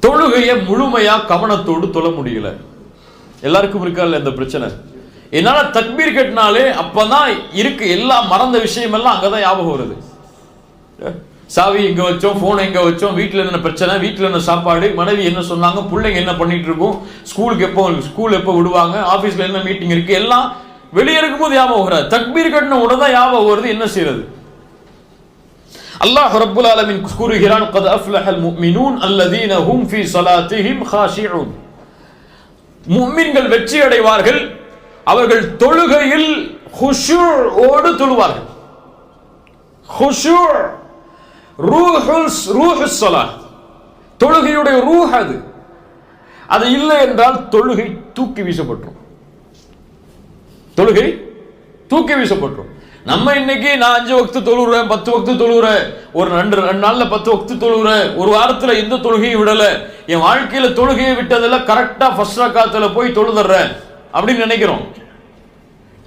தொழுகையை முழுமையா கவனத்தோடு தொழ முடியல. எல்லாருக்கும் இருக்கா இல்ல இந்த பிரச்சனை? என்னால தக்பீர் கட்டினாலே அப்பதான் இருக்கு எல்லா மறந்த விஷயம் எல்லாம் அங்கதான் ஞாபகம் வருது. சாவி எங்க வச்சோம், போன் எங்க வச்சோம், வீட்டுல என்ன பிரச்சனை, வீட்டுல என்ன சாப்பாடு, மனைவி என்ன சொன்னாங்க, பிள்ளைங்க என்ன பண்ணிட்டு இருக்கும், ஸ்கூல் எப்போ விடுவாங்க, ஆபீஸ்ல என்ன மீட்டிங் இருக்கு, எல்லாம் வெளியே இருக்கும்போது ஞாபகம் வராது. தக்பீர் கட்டின உடனே ஞாபகம் வருது. என்ன செய்யறது? அல்லாஹ் ரப்புல் ஆலமீன் கூறுகிறான், قد أفلح المؤمنون الذين هم في صلاتهم خاشعون. முஃமின்கள் வெற்றி அடைவார்கள், அவர்கள் தொழுகையில் குஷூஓடு தொழுவார்கள். குஷூ ரூஹுஸ் ஸலாத், தொழுகையுடைய ரூஹ் அது. அது இல்லை என்றால் தொழுகை தூக்கி வீசப்பட்டுரும். தொழுகை தூக்கி வீசப்பட்டுரும். நம்ம இன்னைக்கு நான் 5 வக்து தொழுகிறேன், 10 வக்து தொழுகிறேன், ஒரு 2 நாள்ல 10 வக்து தொழுகிறேன், ஒரு வாரத்துல எந்த தொழுகையும் விடல, என் வாழ்க்கையில தொழுகையை விட்டதெல்லாம் கரெக்டா ஃபர்ஸ்ட் ரக்காத்துல போய் தொழுதுறேன் அப்படின்னு நினைக்கிறோம்.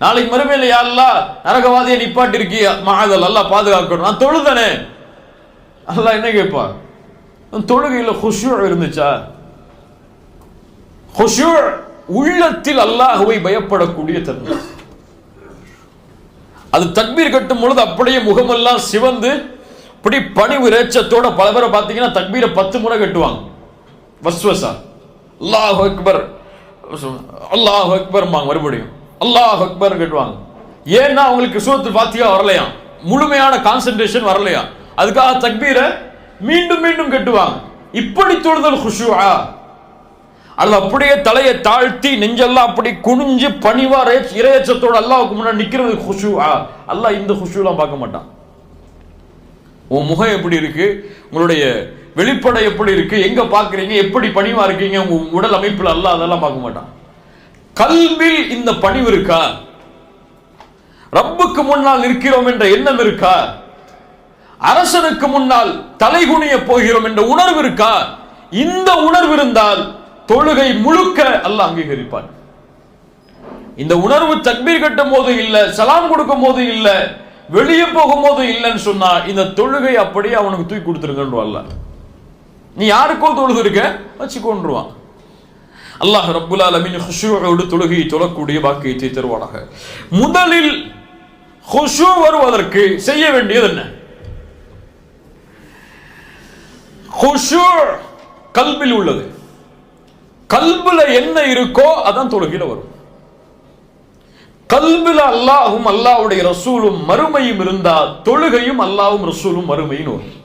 நாளைக்கு மறுமையில யா அல்லாஹ் நரகவாதியை நிப்பாட்டி இருக்கியா, மஹதல் அல்லாஹ் பாதுகாக்கணும், நான் தொழுதனே. அல்லாஹ் என்ன கேட்பா? தொழுகையில குஷூ இருந்துச்சா? குஷூ உள்ளத்தில் அல்லாஹ்வை பயப்படக்கூடிய தன்மை. அது தக்பீர் கட்டும் பொழுது அப்படியே முகமெல்லாம் சிவந்து இப்படி பணிவு ரேச்சத்தோட பல பேரை பார்த்தீங்கன்னா தக்பீரை 10 முறை கட்டுவாங்க. வஸ்வசா அல்லாஹ் அக்பர் அல்லாஹ் அக்பர் மறுபடியும் அல்லாஹ் அக்பர் கட்டுவாங்க. ஏன்னா அவங்களுக்கு சூரத்துல் ஃபாத்திஹா வரலையா, முழுமையான கான்சென்ட்ரேஷன் வரலையா, அதுக்காக தக்பீரை மீண்டும் மீண்டும் கட்டுவாங்க. இப்படி தொழுதல் குஷூஆ. அது அப்படியே தலையை தாழ்த்தி நெஞ்செல்லாம் அப்படி குனிஞ்சு பணிவா இறையச்சத்தோட அல்லாஹ்வுக்கு முன்னாடி நிக்கிறது குஷூஆ. அல்லாஹ் இந்த குஷூலாம் பார்க்க மாட்டான். உன் முகம் எப்படி இருக்கு, உங்களுடைய வெளிப்படை எப்படி இருக்கு, எங்க பாக்குறீங்க, எப்படி பணிவா இருக்கீங்க, உங்க உடல் அமைப்புல அல்லாஹ் அதெல்லாம் பார்க்க மாட்டான். கல்வில் இந்த பணிவு இருக்கா? ரப்புக்கு முன்னால் நிற்கிறோம் என்ற எண்ணம் இருக்கா? அரசனுக்கு முன்னால் தலைகுனிய போகிறோம் என்ற உணர்வு இருக்கா? இந்த உணர்வு இருந்தால் தொழுகை முழுக்க அல்லாஹ் அங்கீகரிப்பான். இந்த உணர்வு தக்பீர் கட்டும் போது இல்ல, சலாம் கொடுக்கும் போது இல்ல, வெளியே போகும் போது இல்லைன்னு சொன்னா இந்த தொழுகை அப்படியே அவனுக்கு தூக்கி கொடுத்துருங்கன்றுவான்ல. நீ யாருக்கோ தொழுது இருக்க வச்சுக்கொண்டுருவான். அல்லாஹ் ரப்புல் ஆலமீன் குஷூஓடு தொழுகையை தொழக்கூடிய பாக்கியத்தை தருவானாக. முதலில் குஷூ வருவதற்கு செய்ய வேண்டியது என்ன? குஷூ கல்பில் உள்ளது. கல்புல என்ன இருக்கோ அதான் தொழுகையில வரும். கல்புல அல்லாஹும் அல்லாஹ்வுடைய ரசூலும் மறுமையும் இருந்தா தொழுகையும் அல்லாஹ்வும் ரசூலும் மறுமையும் வரும்.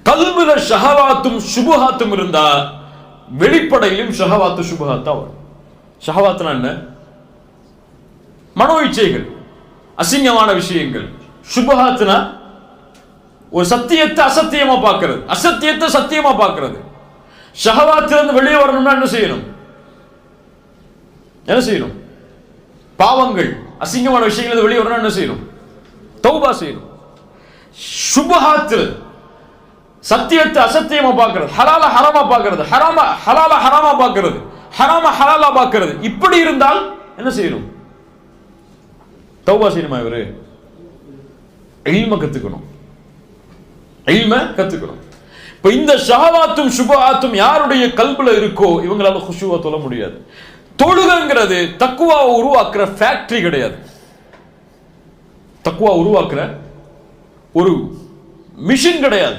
கல்புல ஷஹவாத்தும் சுபஹாத்தும் இருந்தா வெளிப்படையிலும் ஷஹவாத்து சுபஹாத்தா வரும். ஷஹவாத்துனா என்ன? மனோ இச்சைகள், அசிங்கமான விஷயங்கள். சுபஹாத்துனா ஒரு சத்தியத்தை அசத்தியமா பார்க்கிறது, அசத்தியத்தை சத்தியமா பார்க்கிறது. ஷஹவாத்திலிருந்து வெளியே வரணும்னா என்ன செய்யணும்? என்ன செய்யணும்? பாவங்கள், அசிங்கமான விஷயங்கள் வெளியே வரணும் என்ன செய்யணும்? தௌபா செய்யணும். சுபஹாத்தில் சத்தியத்தை அசத்தியமா பார்க்கிறது, ஹலால ஹராமா பார்க்கிறது, ஹலால ஹராமா பார்க்கிறது, ஹராம ஹலாலா பார்க்கிறது. இப்படி இருந்தால் என்ன செய்யணும்? தௌபா செய்யணுமா? இவரு இல்ம கத்துக்கணும், இல்ம கத்துக்கணும். இப்ப இந்த ஷஹவாத்தும் சுபஹாத்தும் யாருடைய கல்புல இருக்கோ இவங்களால குஷூவா தொழ முடியாது. தொழுகைங்கிறது தக்வாவை உருவாக்குற ஃபேக்டரி கிடையாது. தக்வா உருவாக்குற ஒரு மிஷின் கிடையாது.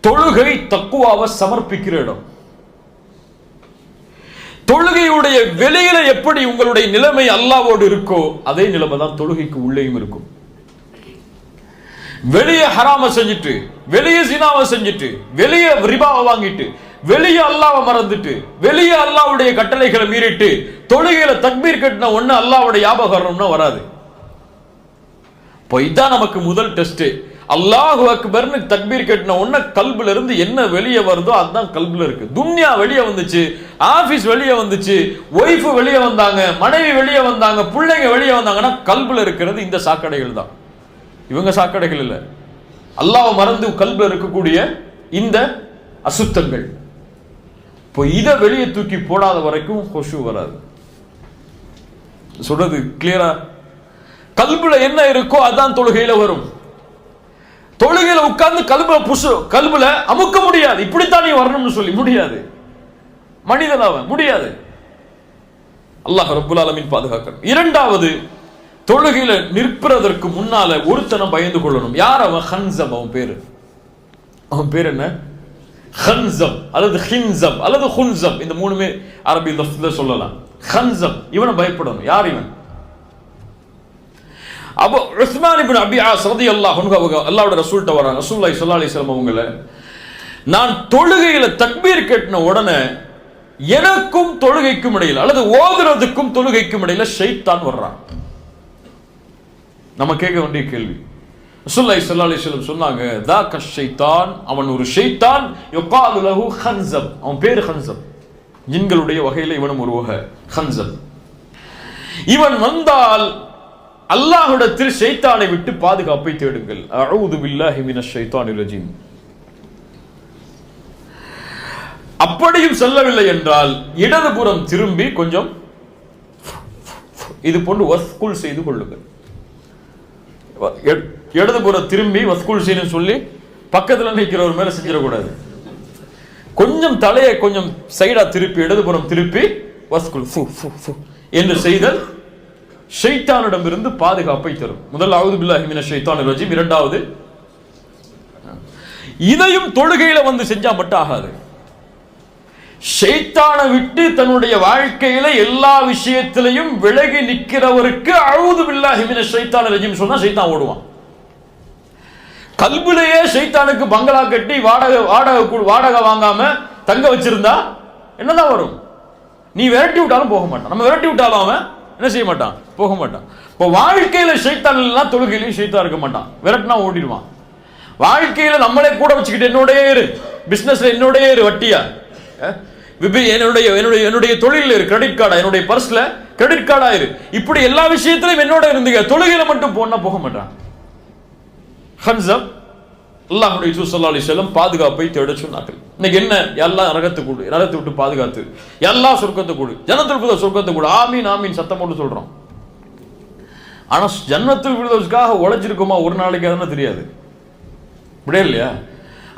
தொழுகை தக்வாவை சமர்ப்பிக்கிற இடம். தொழுகையுடைய வெளியில எப்படி உங்களுடைய நிலைமை அல்லாஹ்வோடு இருக்கோ அதே நிலைமை தான் தொழுகைக்கு உள்ளேயும் இருக்கும். வெளியே ஹராம செஞ்சுட்டு, வெளியே சினாவை செஞ்சுட்டு, வெளியே ரிபாவை வாங்கிட்டு, வெளியே அல்லாஹ்வை மறந்துட்டு, வெளியே அல்லாஹ்வுடைய கட்டளைகளை மீறிட்டு தொழுகையில தக்பீர் கட்டின ஒண்ணு அல்லாஹ்வுடைய ஞாபகம்னா வராது. இப்போ இதான் நமக்கு முதல் டெஸ்ட். அல்லாஹு அக்பர்னு தக்பீர் கட்டின உடனே கல்புல இருந்து என்ன வெளியே வருதோ அதுதான் கல்புல இருக்கு. துன்யா வெளியே வந்துச்சு, ஆபீஸ் வெளியே வந்துச்சு, ஒய்ஃப் வெளியே வந்தாங்க, மனைவி வெளியே வந்தாங்க, பிள்ளைங்க வெளியே வந்தாங்கன்னா கல்புல இருக்கிறது இந்த சாக்கடைகள் தான். இவங்க சாக்கடைகள் இல்ல, அல்லாஹ் மறந்து கல்புல இருக்கக்கூடிய இந்த அசுத்தங்கள். இப்போ இதை வெளியே தூக்கி போடாத வரைக்கும் குஷூ வராது. சொல்றது கிளியரா? கல்புல என்ன இருக்கோ அதான் தொழுகையில வரும். தொழுகையில உட்கார்ந்து கல்புல அமுக்க முடியாது. இப்படித்தான் நீ வரணும்னு சொல்லி முடியாது. மனிதன் அவன் முடியாது. அல்லாஹ் ரப்புல் ஆலமீன் பாதுகாக்கணும். இரண்டாவது, தொழுகையில நிற்பதற்கு முன்னால ஒருத்தனை பயந்து கொள்ளணும். யார் அவன்? ஹன்சம். அவன் பேர் என்ன? ஹன்சம் அல்லது ஹின்சம் அல்லது ஹுன்சம். இந்த மூணுமே அரபி லஃப்ல சொல்லலாம். ஹன்சம், இவனை பயப்படணும். யார் இவன்? அபு உஸ்மான் இப்னு அபி ஆஸ் ரலியல்லாஹு அன்ஹு அவங்க அல்லாஹ்வுடைய ரசூல்ட்ட வராங்க. ரசூலுல்லாஹி ஸல்லல்லாஹு அலைஹி வஸல்லம் அவங்கள, நான் தொழுகையில தக்பீர் கட்டின உடனே எனக்கும் தொழுகைக்கும் இடையில அல்லது ஓதுறதுக்கும் தொழுகைக்கும் இடையில ஷைத்தான் வர்றான். நம்ம கேட்க வேண்டிய கேள்வி. ரசூலுல்லாஹி ஸல்லல்லாஹு அலைஹி வஸல்லம் சொன்னாங்க, தாக்க ஷைத்தான், அவன் ஒரு ஷைத்தான், யுகாலு லஹு ஹன்சம், அவன் பேர் ஹன்சம். ஜின்களுடைய வகையில இவனும் ஒரு வகை ஹன்சம். இவன் வந்தால் அல்லாஹ்விடத்தில் ஷைத்தானை விட்டு பாதுகாப்பை தேடுங்கள். அஊது பில்லாஹி மினஷ் ஷைத்தானிர் ரஜீம். அப்படியும் செல்லவில்லை என்றால் இடதுபுறம் திரும்பி கொஞ்சம் இது போன்று வஸ்குல் செய்து கொள்ளுங்கள். இடதுபுறம் திரும்பி வஸ்குல் செய்யணும்னு சொல்லி பக்கத்தில் நிற்கிறவர் மேல செஞ்சிடக்கூடாது. கொஞ்சம் தலையை கொஞ்சம் சைடா திருப்பி இடதுபுறம் திருப்பி வஸ்குல் என்று செய்தல் ஷைத்தானிடமிருந்து பாதுகாப்பை தரும். முதல் அஊது பில்லாஹி மினஷ் ஷைத்தானிர் ரஜீம். இரண்டாவது, இதையும் தொழுகையில வந்து செஞ்சா மட்டும் ஆகாது. ஷைத்தானை விட்டு தன்னுடைய வாழ்க்கையில எல்லா விஷயத்திலையும் விலகி நிற்கிறவருக்கு அஊது பில்லாஹி மினஷ் ஷைத்தானிர் ரஜீம் சொன்னா ஷைத்தான் ஓடுவான். கல்பிலேயே ஷைத்தானுக்கு பங்களா கட்டி வாடகை வாங்காம தங்க வச்சிருந்தா என்னதான் வரும்? நீ விரட்டி விட்டாலும் போக மாட்டான். நம்ம விரட்டி விட்டாலும் அவன் என்ன செய்ய மாட்டான்? போக மாட்டான். இப்போ வாழ்க்கையில ஷைத்தான் இல்லைன்னா தொழுகையிலையும் ஷைத்தான் இருக்க மாட்டான். விரட்டினா ஓடிடுவான். வாழ்க்கையில நம்மளே கூட வச்சுக்கிட்டு என்னோடய இரு, பிசினஸ்ல என்னோடய இரு, வட்டியா என்னுடைய தொழில் இரு, கிரெடிட் கார்டா, என்னுடைய பர்ஸ்ல கிரெடிட் கார்டா இரு, இப்படி எல்லா விஷயத்திலும் என்னோட இருந்துங்க, தொழுகையில மட்டும் போனா போக மாட்டான். ஹன்சம் அல்லாஹ்வுடைய தூதர் ஸல்லல்லாஹு அலைஹி வஸல்லம் பாதுகாப்பை தேட சொன்னார்கள். இன்னைக்கு என்ன? எல்லாம் நரகத்தை விட்டு பாதுகாத்து, எல்லா சொர்க்கத்தை கூடு, ஜன்னத்துல் ஃபிர்தௌஸ் சொர்க்கத்தை கூடு, ஆமீன் ஆமீன் சத்தம் போட்டு சொல்றோம். ஆனா ஜன்னத்துல் ஃபிர்தௌஸ்க்காக உழைச்சிருக்கோமா ஒரு நாளைக்கு அதுன்னு தெரியாது. அப்படியே இல்லையா?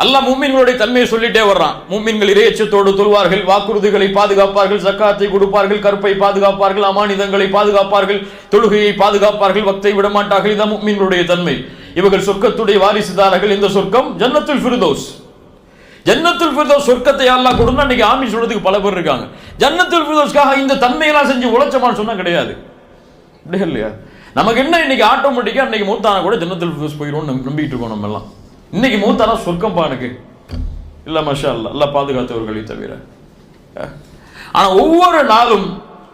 அல்லாஹ் முஃமின்களுடைய தன்மையை சொல்லிட்டே வர்றான். முஃமின்கள் இறையச்சத்தோடு தொழுவார்கள், வாக்குறுதிகளை பாதுகாப்பார்கள், ஜக்காத்தை கொடுப்பார்கள், கற்பை பாதுகாப்பார்கள், அமானிதங்களை பாதுகாப்பார்கள், தொழுகையை பாதுகாப்பார்கள், வக்தை விடமாட்டார்கள். இதுதான் முஃமின்களுடைய தன்மை. இவர்கள் சொர்க்கத்துடைய வாரிசுதாரர்கள். இந்த சொர்க்கம் ஜன்னத்துல் ஃபிர்தௌஸ். ஜன்னத்துல் ஃபிர்தௌஸ் சொர்க்கத்தை அல்லாஹ் கொடுத்தா இன்னைக்கு ஆமீன் சொல்றதுக்கு பல பேர் இருக்காங்க. ஜன்னத்துல் ஃபிர்தௌஸ்க்காக இந்த தன்மையெல்லாம் செஞ்சு உழைச்சமான்னு சொன்னா கிடையாது. அப்படியே இல்லையா? நமக்கு என்ன இன்னைக்கு ஆட்டோமேட்டிக்கா இன்னைக்கு மூத்தான கூட ஜன்னத்துல் ஃபிர்தௌஸ் போயிடும் நம்பிட்டு இருக்கோம் நம்ம எல்லாம். இன்னைக்கு மூத்தானா சொர்க்கம் பானுக்கு இல்ல, மாஷா அல்லாஹ், அல்லாஹ் பாதுகாத்தவர்களை தவிர. ஆனா ஒவ்வொரு நாளும்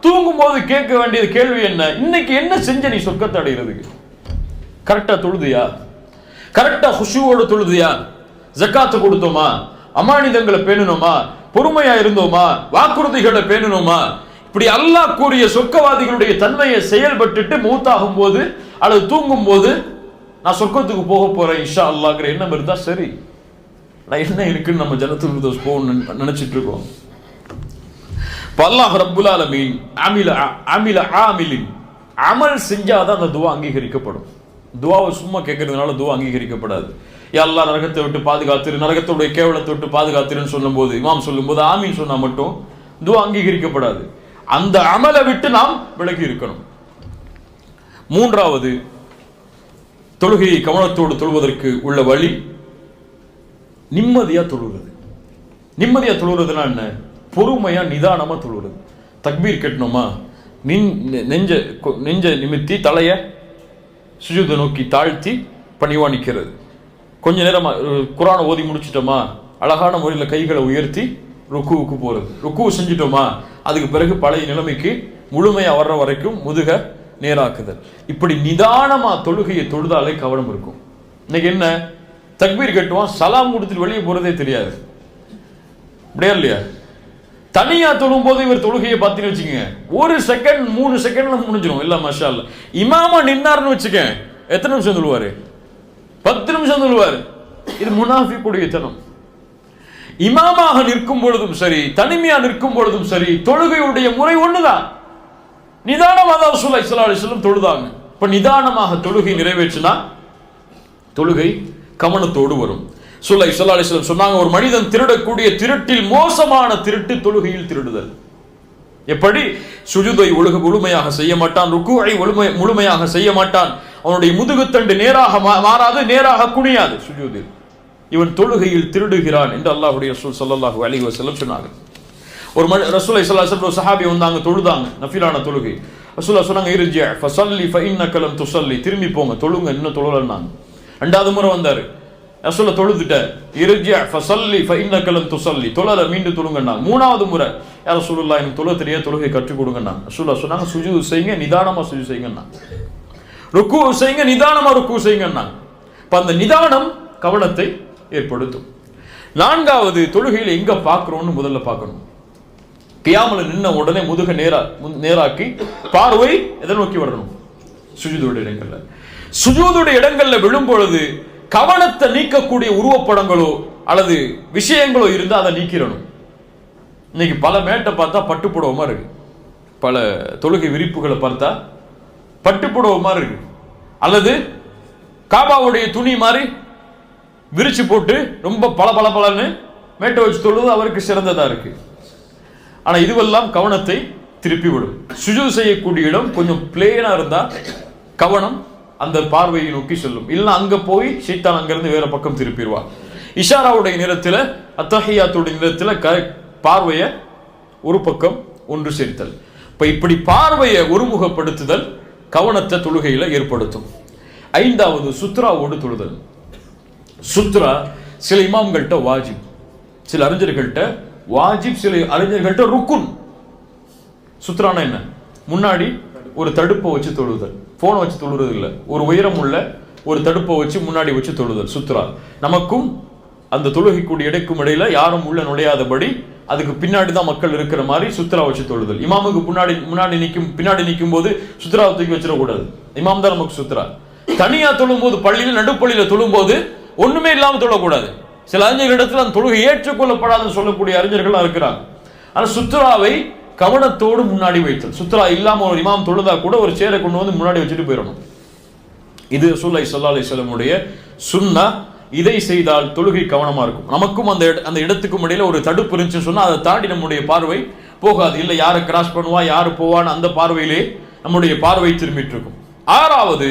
தூங்கும் போது கேட்க வேண்டியது கேள்வி என்ன? இன்னைக்கு என்ன செஞ்ச நீ சொர்க்கத்தை அடைகிறதுக்கு? கரெக்டா தொழுதியா? கரெக்டா ஹுஷூவோடு தொழுதியா? ஜக்காத்து கொடுத்தோமா? அமானிதங்களை பேணணுமா? பொறுமையா இருந்தோமா? வாக்குறுதிகளை பேணணுமா? இப்படி அல்லாஹ் கூறிய சொர்க்கவாதிகளுடைய தன்மையை செயல்பட்டுட்டு மூத்தாகும் போது அல்லது தூங்கும் போது நான் சொர்க்கத்துக்கு போக போறேன் இன்ஷா அல்லாஹ்ங்கிற எண்ணம் இருந்தா சரி. நான் என்ன இருக்குன்னு நம்ம ஜன்னத்துல் ஃபிர்தௌஸ் போகணும்னு நினைச்சிட்டு இருக்கோம். அல்லாஹ் ரப்புல் ஆலமீன் அமல் செஞ்சாதான் அந்த துவா அங்கீகரிக்கப்படும். துவாவை சும்மா கேட்கறதுனால துவா அங்கீகரிக்கப்படாது. யா அல்லாஹ் நரகத்தை விட்டு பாதுகாத்திரு, நரகத்துடைய கேவலத்தை விட்டு பாதுகாத்திருன்னு சொல்லும்போது, இமாம் சொல்லும்போது ஆமீன் சொன்னா மட்டும் துவா அங்கீகரிக்கப்படாது. அந்த அமலை விட்டு நாம் விலகி இருக்கணும். மூன்றாவது, தொழுகையை கவனத்தோடு தொழுவதற்கு உள்ள வழி நிம்மதியா தொழுகிறது. நிம்மதியா தொழுகிறதுனா என்ன? பொறுமையா நிதானமா தொழுகிறது. தக்பீர் கட்டணுமா, நெஞ்ச நிமித்தி தலைய சுஜூதை நோக்கி தாழ்த்தி பணிவா நிற்கிறது. கொஞ்ச நேரம் குர்ஆனை ஓதி முடிச்சிட்டோமா, அழகான முறையில் கைகளை உயர்த்தி ருக்குவுக்கு போறது. ருக்கு செஞ்சிட்டோமா, அதுக்கு பிறகு பழைய நிலைமைக்கு முழுமையா வர்ற வரைக்கும் முதுக நேராக்குதல். இப்படி நிதானமா தொழுகையை தொழுதாலே கவனம் இருக்கும். இன்னைக்கு என்ன? தக்பீர் கட்டுவான், சலாம் கொடுத்துட்டு வெளியே போறதே தெரியாது. அப்படியா இல்லையா? தனியா தொழும் போது இவர் தொழுகையை பார்த்தீங்கன்னு வச்சுக்கோங்க, 1 செகண்ட் 3 செகண்ட்ல முடிஞ்சிடும். இல்ல மாஷா அல்லாஹ். இமாமா நின்னார்னு வச்சுக்க, எத்தனை நிமிஷம் சொல்லுவாரு? 10 நிமிஷம் சொல்லுவாரு. இது முனாஃபிக்குடைய தனம். இமாமாக நிற்கும் பொழுதும் சரி, தனிமையா நிற்கும் பொழுதும் சரி, தொழுகையுடைய முறை ஒண்ணுதான். நிதானமாக ரசூலுல்லாஹி ஸல்லல்லாஹு அலைஹி வஸல்லம் தொழுதாங்க. இப்ப நிதானமாக தொழுகை நிறைவேற்றினா தொழுகை கவனத்தோடு வரும். ஸல்லல்லாஹு அலைஹி வஸல்லம் சொன்னாங்க, ஒரு மனிதன் திருடக்கூடிய திருட்டில் மோசமான திருட்டு தொழுகையில் திருடுதல். எப்படி? சுஜூதை முழுமையாக செய்ய மாட்டான், ருக்குஐ முழுமையாக செய்ய மாட்டான், அவனுடைய முதுகுத்தண்டு நேராக மாறாது, நேராக குனியாது சுஜூதில். இவன் தொழுகையில் திருடுகிறான் என்று அல்லாஹ்வுடைய ரசூல் ஸல்லல்லாஹு அலைஹி வஸல்லம் சொன்னாங்க. ஒரு ரசூலுல்லாஹி ஸல்லல்லாஹு அலைஹி வஸல்லம் சஹாபி வந்தாங்க, தொழுதாங்க, நஃபிலான தொழுகை. ரசூலுல்லாஹ் சொன்னாங்க, இர்ஜி ஃபஸல்லி ஃபஇன்னக லம் துஸல்லி, திரும்பி போங்க, தொழுங்க, இன்னும் தொழலன்னாங்க. ரெண்டாவது முறை வந்தாரு, ரசூலுல்லாஹ் தொழுதுட்ட, இர்ஜி ஃபஸல்லி ஃபஇன்னக லம் துஸல்லி, தொழல, மீண்டும் தொழுங்கன்னாங்க. மூணாவது முறை, யா ரசூலுல்லாஹ் எனக்கு தொழ தெரியாது, தொழுகை கற்றுக் கொடுங்கன்னாங்க. ரசூலுல்லாஹ் சொன்னாங்க, சுஜூது செய்யுங்க, நிதானமா சுஜூது செய்யுங்கன்னாங்க. ருக்கு செய்யுங்க, நிதானமா ருக்கு செய்யுங்கன்னாங்க. அப்ப அந்த நிதானம் கவனத்தை ஏற்படுத்தும். நான்காவது, தொழுகையில் எங்க பார்க்கிறோம்னு முதல்ல பார்க்கணும். கியாமல நின்ன உடனே முதுக நேராக்கி பார்வை எதை நோக்கி வரணும்? சுஜூதுடைய இடங்கள்ல. சுஜூதுடைய இடங்கள்ல விழும் பொழுது கவனத்தை நீக்கக்கூடிய உருவப்படங்களோ அல்லது விஷயங்களோ இருந்தா அதை நீக்கிறணும். இன்னைக்கு பல மேட்டை பார்த்தா பட்டுப்புடவை மாதிரி இருக்கு, பல தொழுகை விரிப்புகளை பார்த்தா பட்டுப்புடவை மாதிரி இருக்கு, அல்லது காபாவுடைய துணி மாதிரி விரிச்சு போட்டு ரொம்ப பளபளன்னு மேட்டை வச்சு தொழுது அவருக்கு சிறந்ததா இருக்கு. ஆனா இதுவெல்லாம் கவனத்தை திருப்பி விடும். சுஜூது செய்யக்கூடிய இடம் கொஞ்சம் பிளேனா இருந்தா கவனம் அந்த பார்வையை நோக்கி செல்லும். இல்ல அங்க போய் ஷைத்தான் அங்கிருந்து வேற பக்கம் திருப்பிடுவார். இஷாராவுடைய நேரத்தில், அத்தஹியாத்துடைய நேரத்தில் பார்வையை ஒரு பக்கம் ஒன்று சேர்த்தல். இப்படி பார்வையை ஒருமுகப்படுத்துதல் கவனத்தை தொழுகையில ஏற்படுத்தும். ஐந்தாவது, சுத்ராவோடு தொழுதல். சுத்ரா சில இமாம்கள்ட்ட வாஜிப், சில அறிஞர்கள்ட்ட வாஜிப், சில அறிஞர்கள்ட்ட ருக்குன். சுத்ரானா என்ன? முன்னாடி ஒரு தடுப்பை வச்சு தொழுதல், போனை வச்சு தொழுறது இல்லை, ஒரு உயரம் உள்ள ஒரு தடுப்பை வச்சு முன்னாடி வச்சு தொழுதல் சுத்ரா. நமக்கும் அந்த தொழுகைக்கூடிய இடைக்கும் இடையில யாரும் உள்ள நுழையாதபடி அதுக்கு பின்னாடி தான் மக்கள் இருக்கிற மாதிரி சுத்ரா வச்சு தொழுதல். இமாமுக்கு பின்னாடி நிற்கும் போது சுத்ராவை தூக்கி வச்சிடக்கூடாது, இமாம் தான் நமக்கு சுத்ரா. தனியா தொழும் போது, பள்ளியில் நடுப்பள்ளியில தொழும் போது ஒண்ணுமே இல்லாம தொழக்கூடாது. சில அறிஞர்கள் இடத்துல அந்த தொழுகை ஏற்றுக்கொள்ளப்படாதுன்னு சொல்லக்கூடிய அறிஞர்கள் இருக்கிறாங்க. ஆனா சுத்ராவை கவனத்தோடு முன்னாடி வைத்தல். சுத்ரா இல்லாம ஒரு இமாம் தொழுதா கூட ஒரு சேரை கொண்டு வந்து முன்னாடி வச்சுட்டு போயிடணும். இது ரசூலுல்லாஹி ஸல்லல்லாஹு அலைஹி வஸல்லமுடைய சுன்னா. இதை செய்தால் தொழுகை கவனமா இருக்கும். நமக்கும் அந்த இடத்துக்கும் இடையில ஒரு தடுப்பு இருந்துச்சுன்னு சொன்னா அதை தாண்டி நம்முடைய பார்வை போகாது. இல்லை யாரை கிராஸ் பண்ணுவா, யாரு போவான்னு அந்த பார்வையிலே நம்முடைய பார்வை திரும்பிட்டு இருக்கும். ஆறாவது,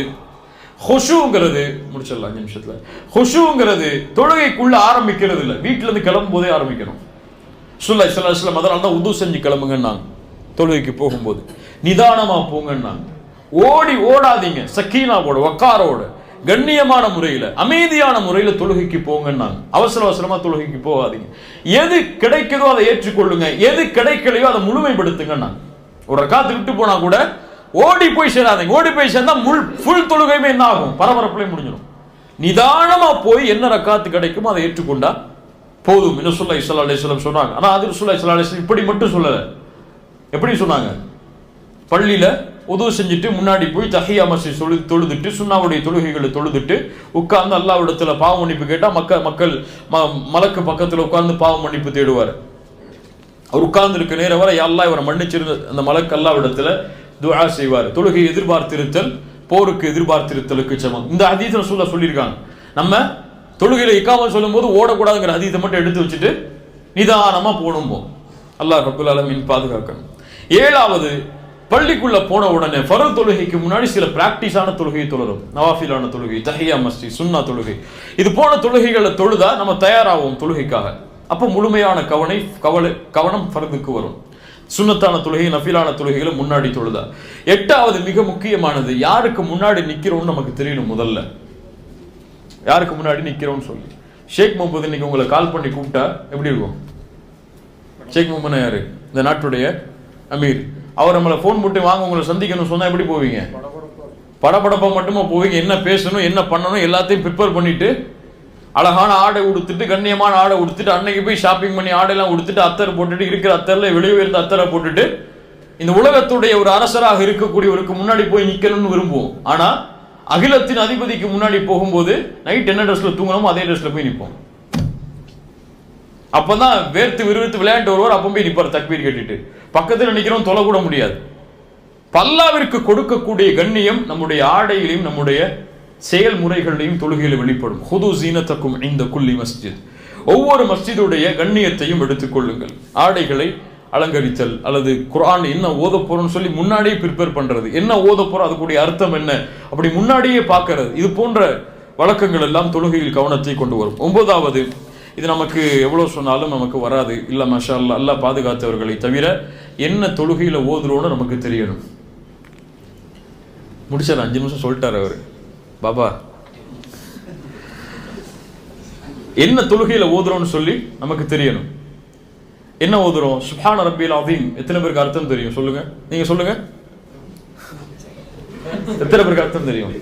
ஹுஷூங்கிறது, முடிச்சிடலாம் 5 நிமிஷத்துல. ஹுஷூங்கிறது தொழுகைக்குள்ள ஆரம்பிக்கிறது இல்லை, வீட்டுல இருந்து கிளம்பும் போதே ஆரம்பிக்கணும். ஸல்லல்லாஹு அலைஹி வஸல்லம் அதனால தான் உது செஞ்சு கிளம்புங்கன்னாங்க. தொழுகைக்கு போகும்போது நிதானமா போங்கன்னாங்க. ஓடாதீங்க, சக்கீனாவோட வக்காரோட கண்ணியமான முறையில அமைதியான முறையில தொழுகைக்கு போங்கன்னாங்க. அவசரமா தொழுகைக்கு போகாதீங்க. எது கிடைக்குதோ அதை ஏற்றுக்கொள்ளுங்க, எது கிடைக்கலையோ அதை முழுமைப்படுத்துங்கன்னாங்க. ஒரு ரக்காத்து விட்டு போனா கூட ஓடி போய் சேராதீங்க. ஓடி போய் சேர்ந்தா ஃபுல் தொழுகையுமே என்ன ஆகும்? பரபரப்புலேயே முடிஞ்சிடும். நிதானமா போய் என்ன ரக்காத்து கிடைக்குமோ அதை ஏற்றுக்கொண்டா போதும். ரசூலுல்லாஹி ஸல்லல்லாஹு அலைஹி வஸல்லம் சொன்னாங்க. ஆனா அது ரசூலுல்லாஹி ஸல்லல்லாஹு அலைஹி வஸல்லம் இப்படி மட்டும் சொல்லல. எப்படி சொன்னாங்க? பள்ளியில உது செஞ்சுட்டு முன்னாடி போய் தஹியா மஸ்ஜித் தொழுதுட்டு சுன்னாவுடைய தொழுகைகளை தொழுதுட்டு உட்கார்ந்து அல்லாஹ்விடத்துல பாவ மன்னிப்பு கேட்டா மக்கள் மலக்கு பக்கத்துல உட்கார்ந்து பாவ மன்னிப்பு தேடுவார். அவர் உட்கார்ந்து இருக்க நேரம் வரை அல்லாஹ் இவரை மன்னிச்சிருந்த அந்த மலக்கு அல்லாஹ்விடத்துல துஆ செய்வார். தொழுகை எதிர்பார்த்திருத்தல் போருக்கு எதிர்பார்த்திருத்தலுக்கு சமம். இந்த ஹதீஸ் ரசூலுல்லாஹ் சொல்லியிருக்காங்க. நம்ம தொழுகையில இக்காமத் சொல்லும் போது ஓடக்கூடாதுங்கிற ஹதீஸை மட்டும் எடுத்து வச்சுட்டு நிதானமா போகணும். அல்லாஹ் ரப்பல் ஆலமீன் பாதுகாக்கணும். ஏழாவது, பள்ளிக்குள்ள போன உடனே ஃபர்த் தொழுகைக்கு முன்னாடி சில பிராக்டிஸான தொழுகையை தொழணும். நவாஃபிலான தொழுகை, தஹியா மஸ்ஜித், சுன்னா தொழுகை, இது போன தொழுகைகளை தொழுதா நம்ம தயாராகும் தொழுகைக்காக. அப்போ முழுமையான கவனம் ஃபர்துக்கு வரும். சுன்னத்தான தொழுகை, நஃபிலான தொழுகைகளை முன்னாடி தொழுதா. எட்டாவது, மிக முக்கியமானது, யாருக்கு முன்னாடி நிக்கிறோம்னு நமக்கு தெரியணும். முதல்ல யாருக்கு முன்னாடி நிக்கிறோம்னு சொல்லி. ஷேக் முகமது இன்னைக்கு உங்களை கால் பண்ணி கூப்பிட்டா எப்படி இருக்கும்? ஷேக் முகமது யாரு? இந்த நாட்டுடைய அமீர். அவர் நம்மளை ஃபோன் போட்டு வாங்க உங்களை சந்திக்கணும்னு சொன்னா எப்படி போவீங்க? படபடப்பா மட்டுமா போவீங்க? என்ன பேசணும், என்ன பண்ணணும் எல்லாத்தையும் ப்ரிப்பேர் பண்ணிட்டு அழகான ஆடை உடுத்துட்டு, கண்ணியமான ஆடை உடுத்துட்டு, அன்னைக்கு போய் ஷாப்பிங் பண்ணி ஆடையெல்லாம் உடுத்துட்டு, அத்தர் போட்டுட்டு, இருக்கிற அத்தரில் வெளியே இருந்த அத்தரை போட்டுட்டு இந்த உலகத்துடைய ஒரு அரசராக இருக்கக்கூடியவருக்கு முன்னாடி போய் நிக்கணும்னு விரும்புவோம். ஆனா அகிலத்தின் அதிபதிக்கு முன்னாடி போகும்போது நைட் என்ன ட்ரெஸ்ல தூங்கணுமோ அதே ட்ரெஸ்ல போய் நிற்போம். அப்பதான் வேர்த்து விறுவிறுத்து விளையாண்டு வருவார். அப்போ போய் நிற்பார் தக்பீர் கேட்டுட்டு. பக்கத்தில் நிக்கிறோம், தொலை கூட முடியாது. பல்லாவிற்கு கொடுக்கக்கூடிய கண்ணியம் நம்முடைய ஆடையிலையும் நம்முடைய செயல்முறைகளையும் தொழுகையில் வெளிப்படும். ஹுது ஜீனத்தக்கும் இந்த குல்லி மஸ்ஜித், ஒவ்வொரு மஸ்ஜிதுடைய கண்ணியத்தையும் எடுத்துக்கொள்ளுங்கள். ஆடைகளை அலங்கரித்தல் அல்லது குர்ஆன் என்ன ஓத போறோம்னு சொல்லி முன்னாடியே ப்ரிப்பேர் பண்றது, என்ன ஓத போறோம் அதுக்குடைய அர்த்தம் என்ன அப்படி முன்னாடியே பார்க்கறது, இது போன்ற வழக்கங்கள் எல்லாம் தொழுகையில் கவனத்தை கொண்டு வரும். 9வது, இது நமக்கு எவ்வளவு சொன்னாலும் நமக்கு வராது, இல்ல மாஷா அல்லாஹ், அல்லாஹ் பாதுகாத்தவர்களை தவிர, என்ன தொழுகையில ஓதுறோன்னு நமக்கு தெரியணும். முடிச்சார், 5 நிமிஷம் சொல்லிட்டார் அவரு. பாபா என்ன தொழுகையில ஓதுறோம்னு சொல்லி நமக்கு தெரியணும். என்ன ஓதுறோம்? சுப்ஹான ரப்பில் அஸீம். எத்தனை பேருக்கு அர்த்தம் தெரியும் சொல்லுங்க, நீங்க சொல்லுங்க. எத்தனை பேருக்கு அர்த்தம் தெரியும்?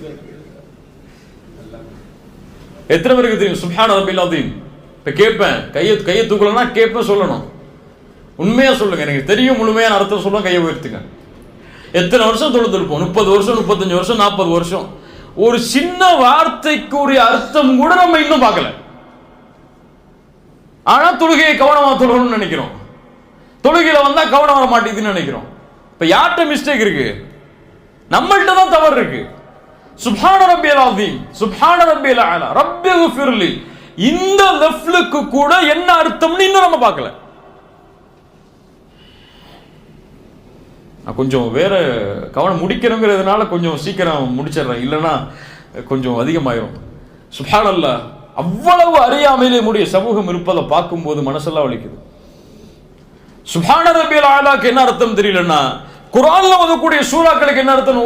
எத்தனை பேருக்கு தெரியும் சுப்ஹான ரப்பில் அஸீம்? இப்ப கேட்பேன், கையை தூக்கலன்னா கேட்பேன், சொல்லணும். உண்மையா சொல்லுங்க, எனக்கு தெரியும் முழுமையான அர்த்தம் சொல்லுங்க, கையை உயர்த்துங்க. எத்தனை வருஷம் தொழுதுருப்போம்? 30 வருஷம், 35 வருஷம், 40 வருஷம். ஒரு சின்ன வார்த்தைக்குரிய அர்த்தம் கூட நம்ம இன்னும் பார்க்கல. ஆனா தொழுகையை கவனமா தொழணும்னு நினைக்கிறோம். தொழுகையில வந்தா கவனம் வர மாட்டேங்குதுன்னு நினைக்கிறோம். இப்ப யார்கிட்ட மிஸ்டேக் இருக்கு? நம்மள்ட்ட தான் தவறு இருக்கு. சுப்ஹான ரப்பியல் அஸீம், சுப்ஹான ரப்பியல் அலா, ரப்பிக்ஃபிர்லி, இந்த லஃப்லுக்கு கூட என்ன அர்த்தம்னு இன்னும் நம்ம பார்க்கல. கொஞ்சம் வேற கவனம் முடிக்கணுங்கிறதுனால கொஞ்சம் சீக்கிரம் முடிச்சிடுறேன், இல்லைன்னா கொஞ்சம் அதிகமாயிரும். சுப்ஹானல்லாஹ், அவ்வளவு அறியாமையிலே முடிய சமூகம் இருப்பதை பார்க்கும்போது மனசெல்லாம் வலிக்குது. சுப்ஹான ரப்பியல் அலாக்கு என்ன அர்த்தம் தெரியலன்னா, குர்ஆன்ல ஓதக்கூடிய சூறாக்களுக்கு என்ன அர்த்தம்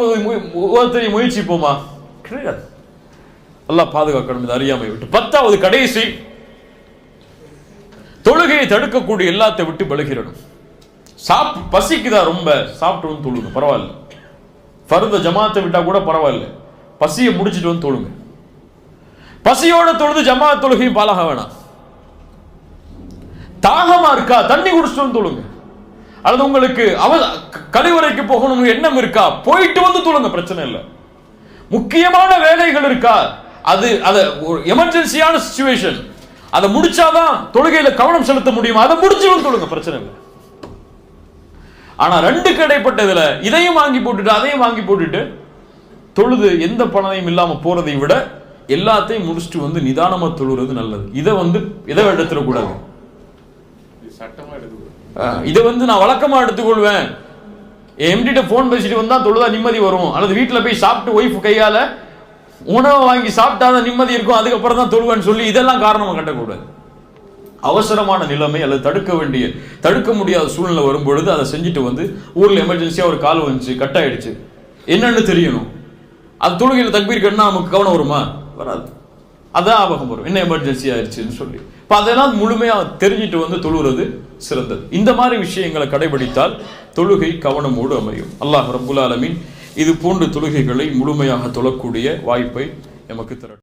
ஓத முயற்சிப்போமா? கிடையாது. அல்லாஹ் பாதுகாக்கணும் இந்த அறியாமை விட்டு. 10வது கடைசி, தொழுகையை தடுக்கக்கூடிய எல்லாத்தை விட்டு விலகிடணும். பசிக்குதா ரொம்ப, சாப்பிட்டு வந்து தொழுங்க, பரவாயில்ல. ஃபர்த ஜமாத்தை விட்டா கூட பரவாயில்ல, பசியை முடிச்சுட்டு வந்து தொழுங்க. பசியோட தொழுது ஜமாத் தொழுகையும் பாலாக வேணாம். தாகமா இருக்கா, தண்ணி குடிச்சிட்டு வந்து தொழுங்க. அல்லது உங்களுக்கு கழிவறைக்கு போகணும் எண்ணம் இருக்கா, போயிட்டு வந்து தொழுங்க, பிரச்சனை இல்லை. முக்கியமான வேலைகள் இருக்கா, அது எமர்ஜென்சியான சிச்சுவேஷன், அதை முடிச்சாதான் தொழுகையில கவனம் செலுத்த முடியும், அதை முடிச்சு வந்து தொழுங்க, பிரச்சனை இல்லை. ஆனா 2க்கு இடைப்பட்டதுல இதையும் வாங்கி போட்டுட்டு அதையும் வாங்கி போட்டுட்டு தொழுது எந்த பணத்தையும் இல்லாம போறதை விட எல்லாத்தையும் முடிச்சுட்டு வந்து நிதானமா தொழுறது நல்லது. இதை எடுத்துடக்கூடாது. இதை நான் வழக்கமா எடுத்துக்கொள்வேன். எம்டிட்ட போன் பேசிட்டு வந்தா தொழுதா நிம்மதி வரும், அல்லது வீட்டுல போய் சாப்பிட்டு ஒய்ஃப் கையால உணவை வாங்கி சாப்பிட்டாதான் நிம்மதி இருக்கும், அதுக்கப்புறம் தான் தொழுவேன்னு சொல்லி இதெல்லாம் காரணமா கட்டக்கூடாது. அவசரமான நிலைமை அல்லது தடுக்க முடியாத சூழ்நிலை வரும்பொழுது அதை செஞ்சுட்டு வந்து ஊர்ல எமர்ஜென்சியா ஒரு கால் வந்துச்சு, கட் ஆயிடுச்சு, என்னன்னு தெரியணும். அது தொழுகையில தக்பீர் கட்டினா நமக்கு கவனம் வருமா? வராது. அதான் ஆபகம் வரும், என்ன எமர்ஜென்சி ஆயிடுச்சுன்னு சொல்லி. இப்ப அதெல்லாம் முழுமையா தெரிஞ்சிட்டு வந்து தொழுகிறது சிறந்தது. இந்த மாதிரி விஷயங்களை கடைபிடித்தால் தொழுகை கவனமோடு அமையும். அல்லாஹ் ரப்புல் ஆலமீன் இது போன்ற தொழுகைகளை முழுமையாக தொழக்கூடிய வாய்ப்பை எமக்கு தர